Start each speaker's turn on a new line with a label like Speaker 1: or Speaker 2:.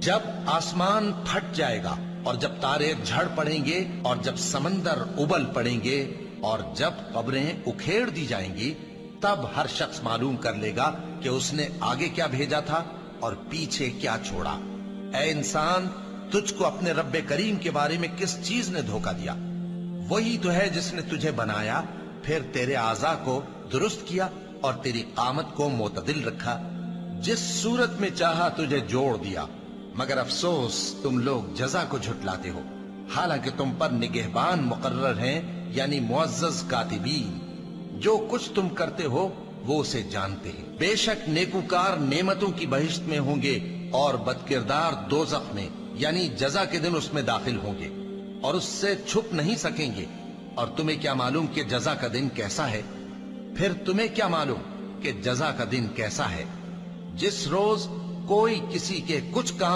Speaker 1: جب آسمان پھٹ جائے گا اور جب تارے جھڑ پڑیں گے اور جب سمندر ابل پڑیں گے اور جب قبریں اکھیڑ دی جائیں گی، تب ہر شخص معلوم کر لے گا کہ اس نے آگے کیا بھیجا تھا اور پیچھے کیا چھوڑا۔ اے انسان، تجھ کو اپنے رب کریم کے بارے میں کس چیز نے دھوکہ دیا؟ وہی تو ہے جس نے تجھے بنایا، پھر تیرے اعضاء کو درست کیا اور تیری قامت کو معتدل رکھا، جس صورت میں چاہا تجھے جوڑ دیا۔ مگر افسوس تم لوگ جزا کو جھٹلاتے ہو، حالانکہ تم پر نگہبان مقرر ہیں، یعنی معزز کاتبین۔ جو کچھ تم کرتے ہو وہ اسے جانتے ہیں۔ بے شک نیکوکار نعمتوں کی بہشت میں ہوں گے اور بدکردار دوزخ میں، یعنی جزا کے دن اس میں داخل ہوں گے اور اس سے چھپ نہیں سکیں گے۔ اور تمہیں کیا معلوم کہ جزا کا دن کیسا ہے؟ پھر تمہیں کیا معلوم کہ جزا کا دن کیسا ہے؟ جس روز کوئی کسی کے کچھ کام